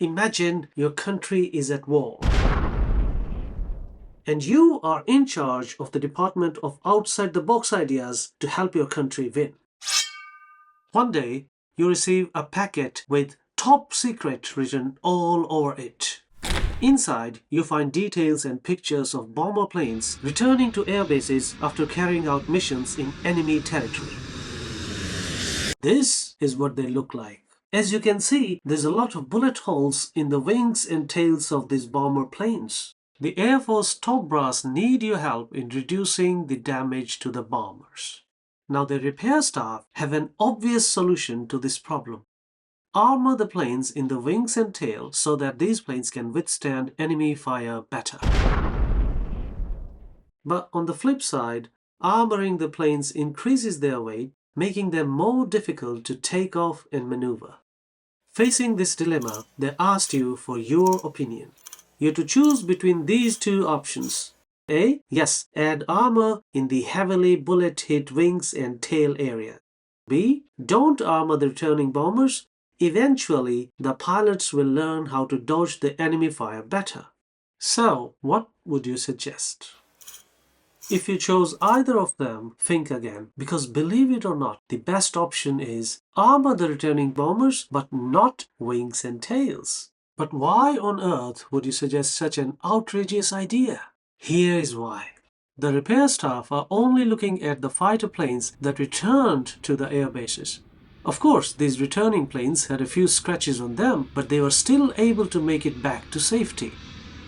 Imagine your country is at war, and you are in charge of the department of outside-the-box ideas to help your country win. One day, you receive a packet with top secret written all over it. Inside, you find details and pictures of bomber planes returning to air bases after carrying out missions in enemy territory. This is what they look like. As you can see, there's a lot of bullet holes in the wings and tails of these bomber planes. The Air Force top brass need your help in reducing the damage to the bombers. Now the repair staff have an obvious solution to this problem. Armor the planes in the wings and tail so that these planes can withstand enemy fire better. But on the flip side, armoring the planes increases their weight, making them more difficult to take off and maneuver. Facing this dilemma, they asked you for your opinion. You have to choose between these two options. A. Yes, add armor in the heavily bullet-hit wings and tail area. B. Don't armor the returning bombers. Eventually, the pilots will learn how to dodge the enemy fire better. So, what would you suggest? If you chose either of them, think again, because believe it or not, the best option is armor the returning bombers, but not wings and tails. But why on earth would you suggest such an outrageous idea? Here is why. The repair staff are only looking at the fighter planes that returned to the air bases. Of course, these returning planes had a few scratches on them, but they were still able to make it back to safety.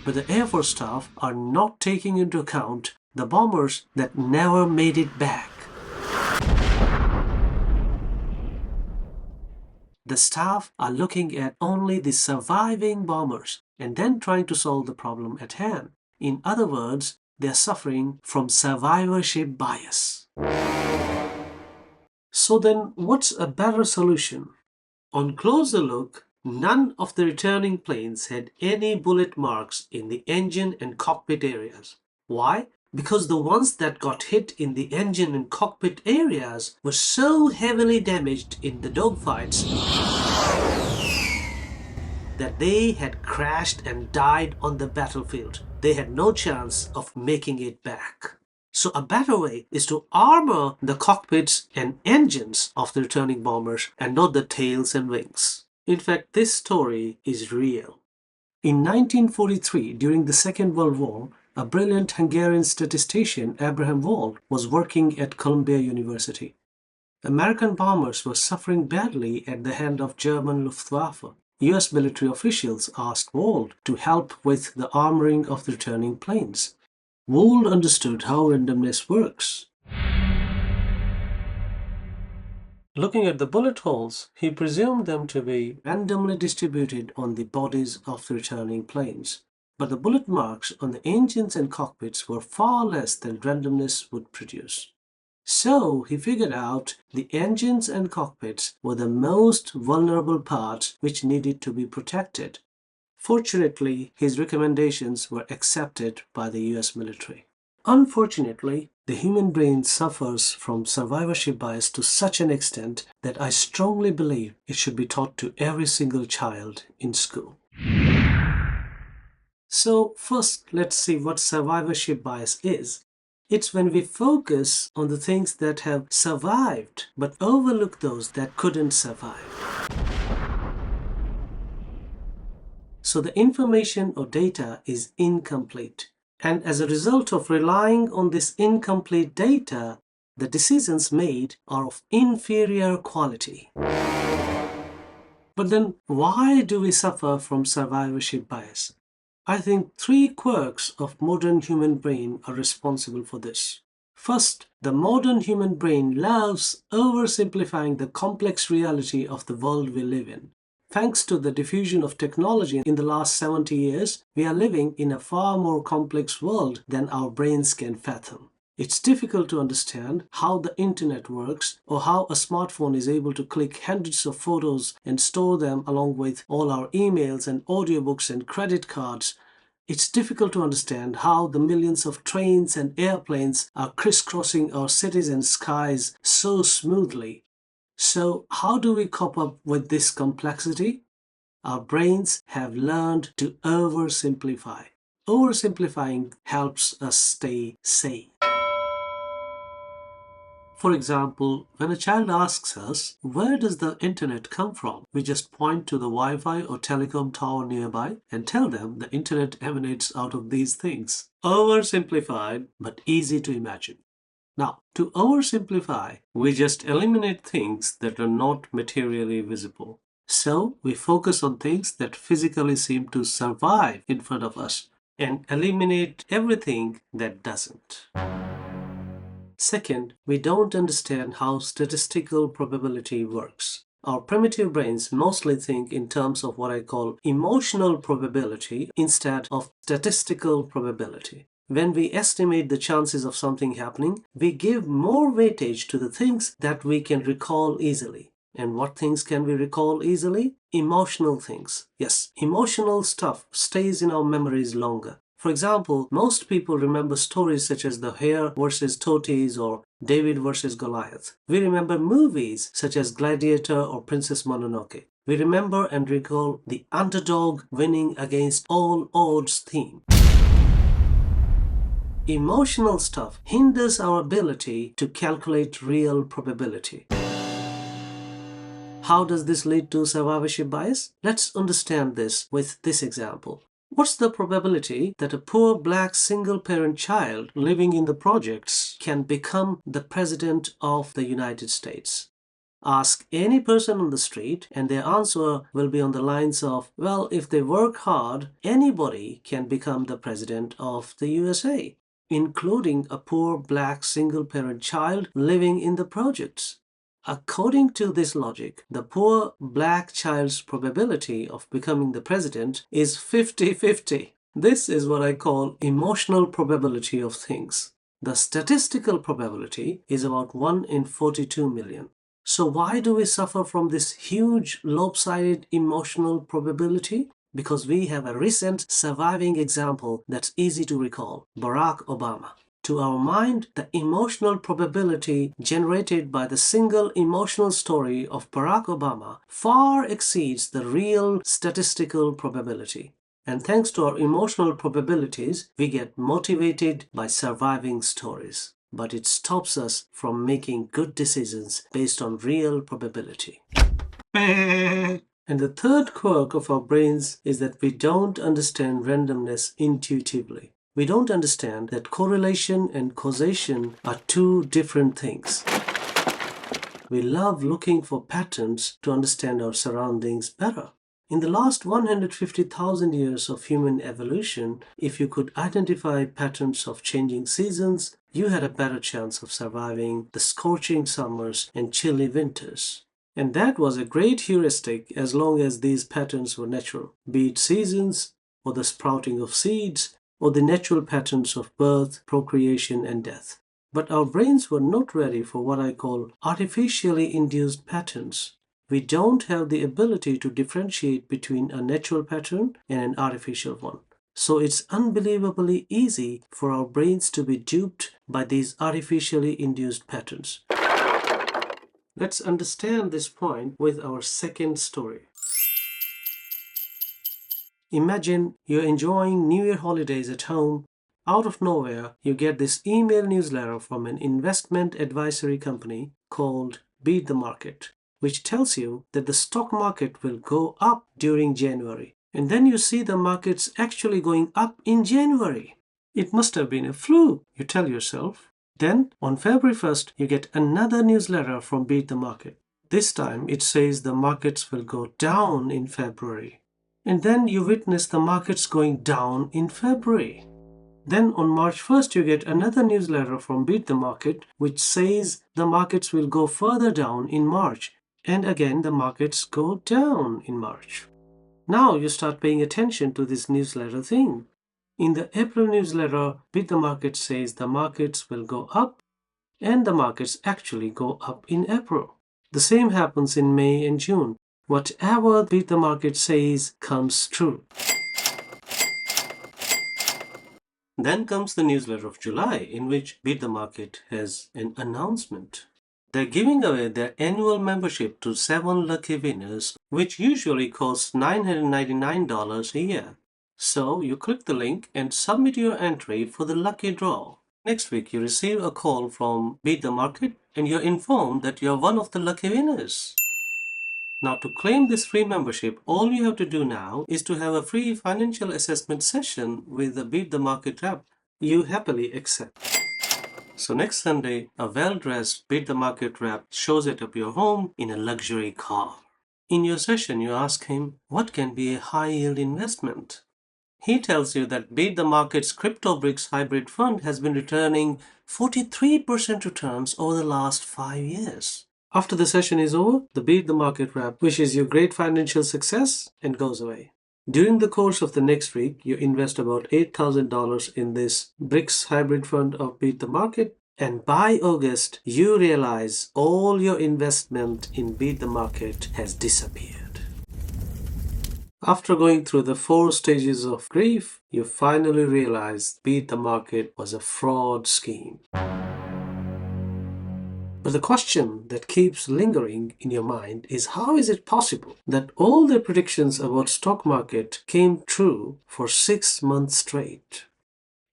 But the Air Force staff are not taking into account the bombers that never made it back. The staff are looking at only the surviving bombers and then trying to solve the problem at hand. In other words, they are suffering from survivorship bias. So then, what's a better solution? On closer look, none of the returning planes had any bullet marks in the engine and cockpit areas. Why? Because the ones that got hit in the engine and cockpit areas were so heavily damaged in the dogfights that they had crashed and died on the battlefield. They had no chance of making it back. So a better way is to armor the cockpits and engines of the returning bombers and not the tails and wings. In fact, this story is real. In 1943, during the Second World War, a brilliant Hungarian statistician, Abraham Wald, was working at Columbia University. American bombers were suffering badly at the hand of German Luftwaffe. US military officials asked Wald to help with the armoring of the returning planes. Wald understood how randomness works. Looking at the bullet holes, he presumed them to be randomly distributed on the bodies of the returning planes. But the bullet marks on the engines and cockpits were far less than randomness would produce. So he figured out the engines and cockpits were the most vulnerable parts which needed to be protected. Fortunately, his recommendations were accepted by the US military. Unfortunately, the human brain suffers from survivorship bias to such an extent that I strongly believe it should be taught to every single child in school. So first, let's see what survivorship bias is. It's when we focus on the things that have survived but overlook those that couldn't survive. So the information or data is incomplete. And as a result of relying on this incomplete data, the decisions made are of inferior quality. But then why do we suffer from survivorship bias? I think three quirks of modern human brain are responsible for this. First, the modern human brain loves oversimplifying the complex reality of the world we live in. Thanks to the diffusion of technology in the last 70 years, we are living in a far more complex world than our brains can fathom. It's difficult to understand how the internet works or how a smartphone is able to click hundreds of photos and store them along with all our emails and audiobooks and credit cards. It's difficult to understand how the millions of trains and airplanes are crisscrossing our cities and skies so smoothly. So how do we cope up with this complexity? Our brains have learned to oversimplify. Oversimplifying helps us stay sane. For example, when a child asks us, where does the internet come from? We just point to the Wi-Fi or telecom tower nearby and tell them the internet emanates out of these things. Oversimplified, but easy to imagine. Now, to oversimplify, we just eliminate things that are not materially visible. So, we focus on things that physically seem to survive in front of us and eliminate everything that doesn't. Second, we don't understand how statistical probability works. Our primitive brains mostly think in terms of what I call emotional probability instead of statistical probability. When we estimate the chances of something happening, we give more weightage to the things that we can recall easily. And what things can we recall easily? Emotional things. Yes, emotional stuff stays in our memories longer. For example, most people remember stories such as the hare versus tortoise or David versus Goliath. We remember movies such as Gladiator or Princess Mononoke. We remember and recall the underdog winning against all odds theme. Emotional stuff hinders our ability to calculate real probability. How does this lead to survivorship bias? Let's understand this with this example. What's the probability that a poor black single-parent child living in the projects can become the president of the United States? Ask any person on the street and their answer will be on the lines of, well, if they work hard, anybody can become the president of the USA, including a poor black single-parent child living in the projects. According to this logic, the poor black child's probability of becoming the president is 50-50. This is what I call emotional probability of things. The statistical probability is about 1 in 42 million. So why do we suffer from this huge lopsided emotional probability? Because we have a recent surviving example that's easy to recall, Barack Obama. To our mind, the emotional probability generated by the single emotional story of Barack Obama far exceeds the real statistical probability. And thanks to our emotional probabilities, we get motivated by surviving stories. But it stops us from making good decisions based on real probability. And the third quirk of our brains is that we don't understand randomness intuitively. We don't understand that correlation and causation are two different things. We love looking for patterns to understand our surroundings better. In the last 150,000 years of human evolution, if you could identify patterns of changing seasons, you had a better chance of surviving the scorching summers and chilly winters. And that was a great heuristic as long as these patterns were natural, be it seasons, or the sprouting of seeds, or the natural patterns of birth, procreation, and death. But our brains were not ready for what I call artificially induced patterns. We don't have the ability to differentiate between a natural pattern and an artificial one. So it's unbelievably easy for our brains to be duped by these artificially induced patterns. Let's understand this point with our second story. Imagine you're enjoying New Year holidays at home. Out of nowhere, you get this email newsletter from an investment advisory company called Beat the Market, which tells you that the stock market will go up during January. And then you see the markets actually going up in January. It must have been a fluke, you tell yourself. Then, on February 1st, you get another newsletter from Beat the Market. This time, it says the markets will go down in February. And then you witness the markets going down in February. Then on March 1st, you get another newsletter from Beat the Market, which says the markets will go further down in March. And again, the markets go down in March. Now you start paying attention to this newsletter thing. In the April newsletter, Beat the Market says the markets will go up, and the markets actually go up in April. The same happens in May and June. Whatever Beat the Market says comes true. Then comes the newsletter of July, in which Beat the Market has an announcement. They're giving away their annual membership to 7 lucky winners, which usually costs $999 a year. So you click the link and submit your entry for the lucky draw. Next week, you receive a call from Beat the Market and you're informed that you're one of the lucky winners. Now, to claim this free membership, all you have to do now is to have a free financial assessment session with the Beat the Market rep. You happily accept. So next Sunday, a well-dressed Beat the Market rep shows it up your home in a luxury car. In your session, you ask him, what can be a high-yield investment? He tells you that Beat the Market's CryptoBricks hybrid fund has been returning 43% returns over the last 5 years. After the session is over, the Beat the Market rep wishes you great financial success and goes away. During the course of the next week, you invest about $8,000 in this BRICS hybrid fund of Beat the Market, and by August, you realize all your investment in Beat the Market has disappeared. After going through the 4 stages of grief, you finally realize Beat the Market was a fraud scheme. But the question that keeps lingering in your mind is, how is it possible that all the predictions about stock market came true for 6 months straight?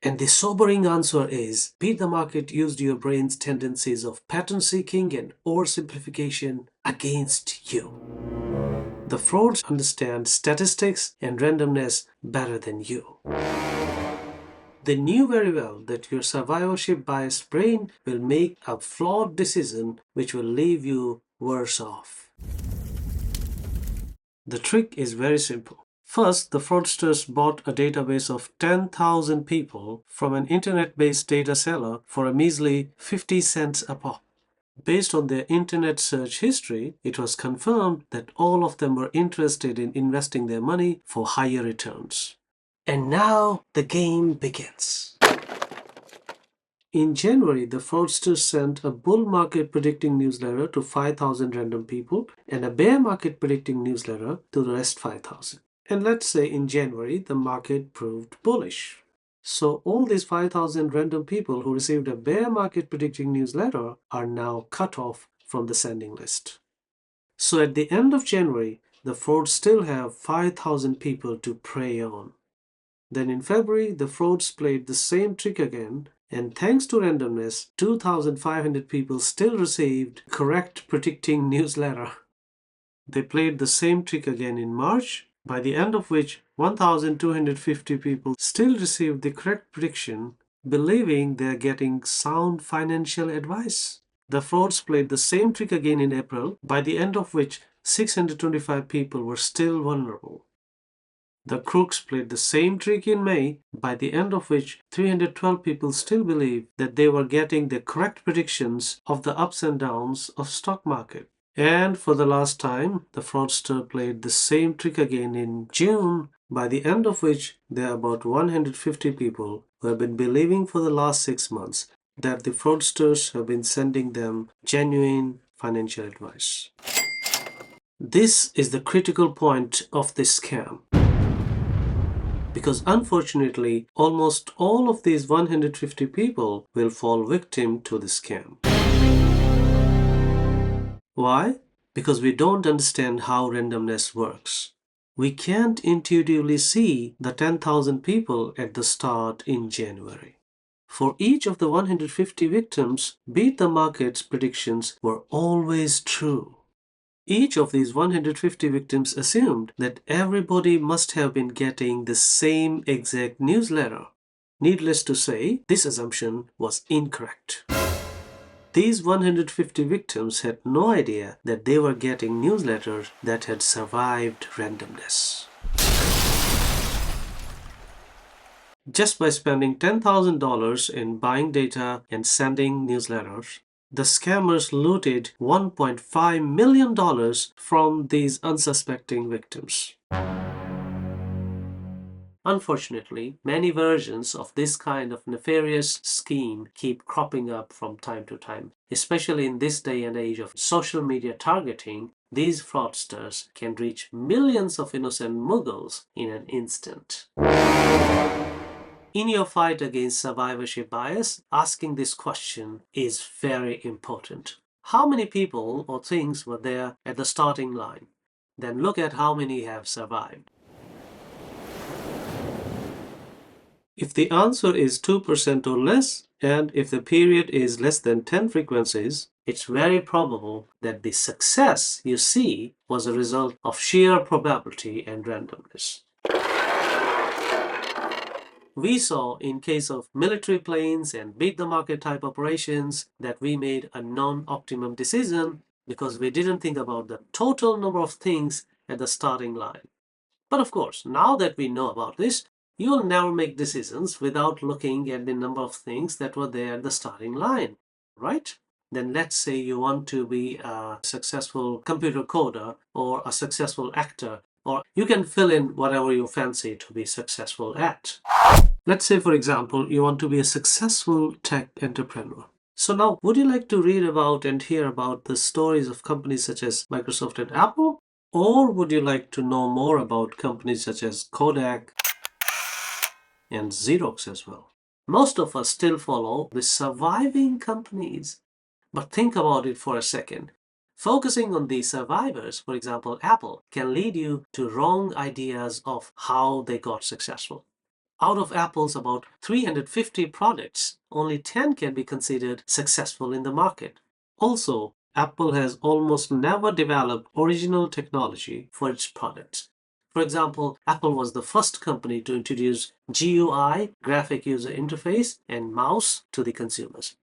And the sobering answer is, Beat the Market used your brain's tendencies of pattern seeking and oversimplification against you. The frauds understand statistics and randomness better than you. They knew very well that your survivorship bias brain will make a flawed decision which will leave you worse off. The trick is very simple. First, the fraudsters bought a database of 10,000 people from an internet-based data seller for a measly 50 cents a pop. Based on their internet search history, it was confirmed that all of them were interested in investing their money for higher returns. And now the game begins. In January, the fraudsters sent a bull market predicting newsletter to 5,000 random people and a bear market predicting newsletter to the rest 5,000. And let's say in January, the market proved bullish. So all these 5,000 random people who received a bear market predicting newsletter are now cut off from the sending list. So at the end of January, the frauds still have 5,000 people to prey on. Then in February, the frauds played the same trick again, and thanks to randomness, 2,500 people still received correct predicting newsletter. They played the same trick again in March, by the end of which 1,250 people still received the correct prediction, believing they are getting sound financial advice. The frauds played the same trick again in April, by the end of which 625 people were still vulnerable. The crooks played the same trick in May, by the end of which 312 people still believed that they were getting the correct predictions of the ups and downs of stock market. And for the last time, the fraudster played the same trick again in June, by the end of which there are about 150 people who have been believing for the last 6 months that the fraudsters have been sending them genuine financial advice. This is the critical point of this scam. Because unfortunately, almost all of these 150 people will fall victim to the scam. Why? Because we don't understand how randomness works. We can't intuitively see the 10,000 people at the start in January. For each of the 150 victims, Beat the Market's predictions were always true. Each of these 150 victims assumed that everybody must have been getting the same exact newsletter. Needless to say, this assumption was incorrect. These 150 victims had no idea that they were getting newsletters that had survived randomness. Just by spending $10,000 in buying data and sending newsletters, the scammers looted $1.5 million from these unsuspecting victims. Unfortunately, many versions of this kind of nefarious scheme keep cropping up from time to time. Especially in this day and age of social media targeting, these fraudsters can reach millions of innocent muggles in an instant. In your fight against survivorship bias, asking this question is very important. how many people or things were there at the starting line. Then look at how many have survived. If the answer is 2% or less, and if the period is less than 10 frequencies, it's very probable that the success you see was a result of sheer probability and randomness. We saw in case of military planes and beat the market type operations that we made a non-optimum decision because we didn't think about the total number of things at the starting line. But of course, now that we know about this, you will never make decisions without looking at the number of things that were there at the starting line, right? Then let's say you want to be a successful computer coder or a successful actor, or you can fill in whatever you fancy to be successful at. Let's say, for example, you want to be a successful tech entrepreneur. So now, would you like to read about and hear about the stories of companies such as Microsoft and Apple? Or would you like to know more about companies such as Kodak and Xerox as well? Most of us still follow the surviving companies. But think about it for a second. Focusing on the survivors, for example, Apple, can lead you to wrong ideas of how they got successful. Out of Apple's about 350 products, only 10 can be considered successful in the market. Also, Apple has almost never developed original technology for its products. For example, Apple was the first company to introduce GUI, graphic user interface, and mouse to the consumers.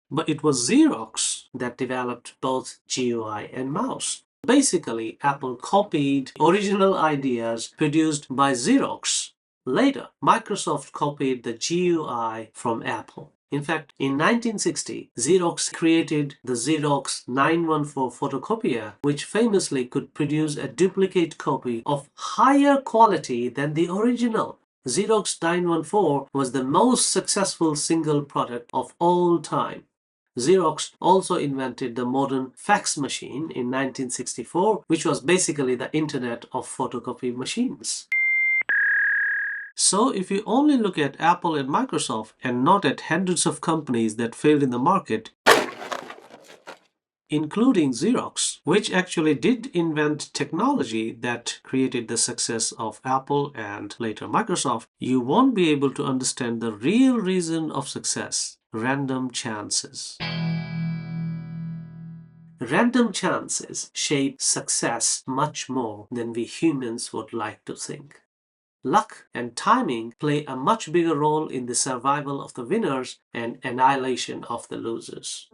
But it was Xerox that developed both GUI and mouse. Basically, Apple copied original ideas produced by Xerox. Later, Microsoft copied the GUI from Apple. In fact, in 1960, Xerox created the Xerox 914 photocopier, which famously could produce a duplicate copy of higher quality than the original. Xerox 914 was the most successful single product of all time. Xerox also invented the modern fax machine in 1964, which was basically the internet of photocopy machines. So if you only look at Apple and Microsoft and not at hundreds of companies that failed in the market, including Xerox, which actually did invent technology that created the success of Apple and later Microsoft, you won't be able to understand the real reason of success: random chances. Random chances shape success much more than we humans would like to think. Luck and timing play a much bigger role in the survival of the winners and annihilation of the losers.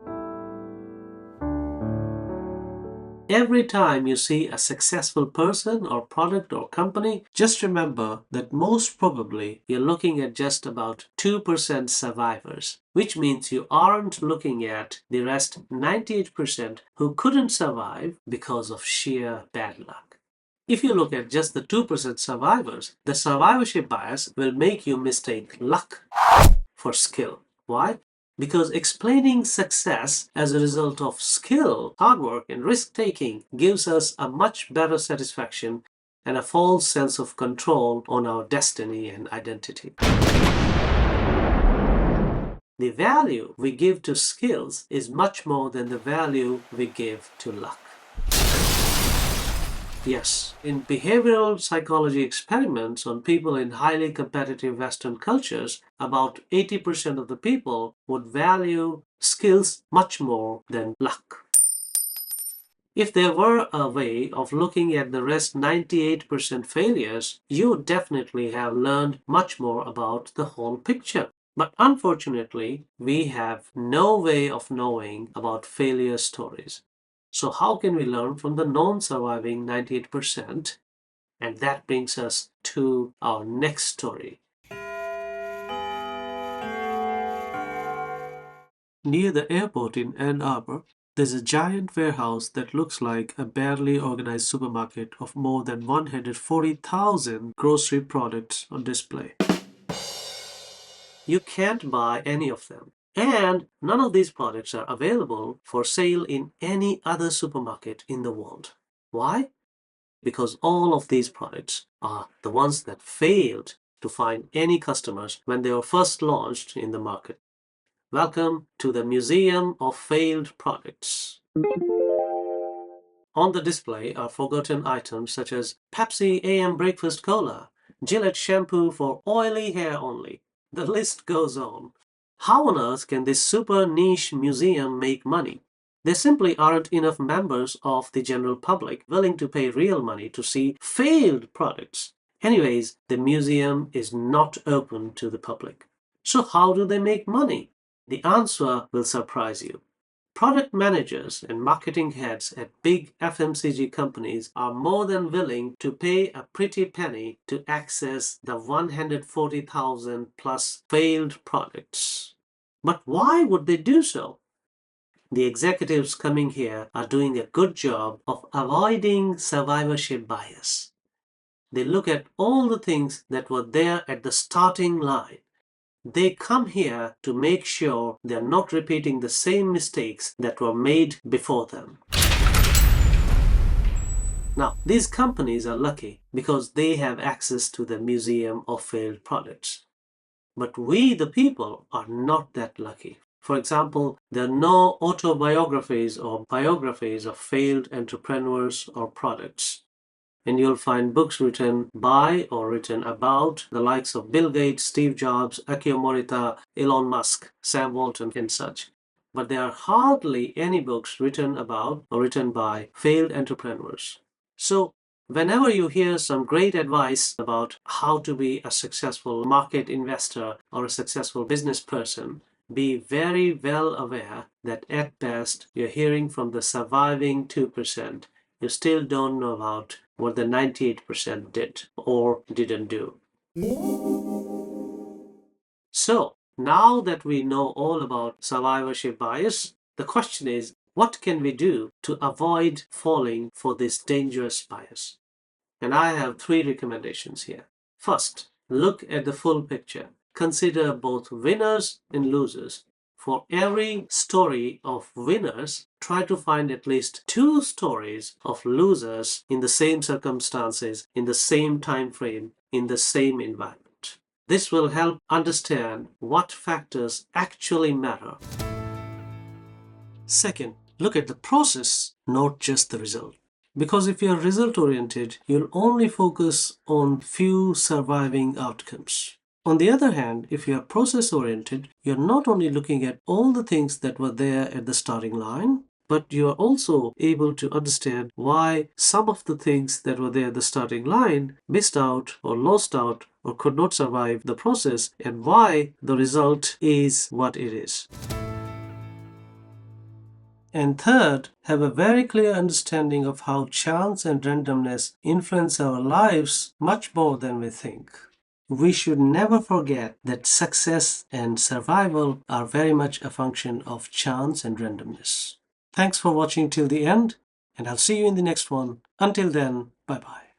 Every time you see a successful person or product or company, just remember that most probably you're looking at just about 2% survivors, which means you aren't looking at the rest 98% who couldn't survive because of sheer bad luck. If you look at just the 2% survivors, the survivorship bias will make you mistake luck for skill. Why? Because explaining success as a result of skill, hard work, and risk-taking gives us a much better satisfaction and a false sense of control on our destiny and identity. The value we give to skills is much more than the value we give to luck. Yes, in behavioral psychology experiments on people in highly competitive Western cultures, about 80% of the people would value skills much more than luck. If there were a way of looking at the rest 98% failures, you would definitely have learned much more about the whole picture. But unfortunately, we have no way of knowing about failure stories. So how can we learn from the non-surviving 98%? And that brings us to our next story. Near the airport in Ann Arbor, there's a giant warehouse that looks like a barely organized supermarket of more than 140,000 grocery products on display. You can't buy any of them. And none of these products are available for sale in any other supermarket in the world. Why? Because all of these products are the ones that failed to find any customers when they were first launched in the market. Welcome to the Museum of Failed Products. On the display are forgotten items such as Pepsi AM Breakfast Cola, Gillette shampoo for oily hair only. The list goes on. How on earth can this super niche museum make money? There simply aren't enough members of the general public willing to pay real money to see failed products. Anyways, the museum is not open to the public. So how do they make money? The answer will surprise you. Product managers and marketing heads at big FMCG companies are more than willing to pay a pretty penny to access the 140,000 plus failed products. But why would they do so? The executives coming here are doing a good job of avoiding survivorship bias. They look at all the things that were there at the starting line. They come here to make sure they're not repeating the same mistakes that were made before them. Now, these companies are lucky because they have access to the museum of failed products. But we, the people, are not that lucky. For example, there are no autobiographies or biographies of failed entrepreneurs or products. And you'll find books written by or written about the likes of Bill Gates, Steve Jobs, Akio Morita, Elon Musk, Sam Walton, and such. But there are hardly any books written about or written by failed entrepreneurs. So, whenever you hear some great advice about how to be a successful market investor or a successful business person, be very well aware that at best you're hearing from the surviving 2%. You still don't know about what the 98% did or didn't do. So, now that we know all about survivorship bias, the question is, what can we do to avoid falling for this dangerous bias? And I have 3 recommendations here. First, look at the full picture. Consider both winners and losers. For every story of winners, try to find at least 2 stories of losers in the same circumstances, in the same time frame, in the same environment. This will help understand what factors actually matter. Second, look at the process, not just the result. Because if you're result-oriented, you'll only focus on few surviving outcomes. On the other hand, if you are process-oriented, you're not only looking at all the things that were there at the starting line, but you are also able to understand why some of the things that were there at the starting line missed out or lost out or could not survive the process, and why the result is what it is. And third, have a very clear understanding of how chance and randomness influence our lives much more than we think. We should never forget that success and survival are very much a function of chance and randomness. Thanks for watching till the end, and I'll see you in the next one. Until then, bye-bye.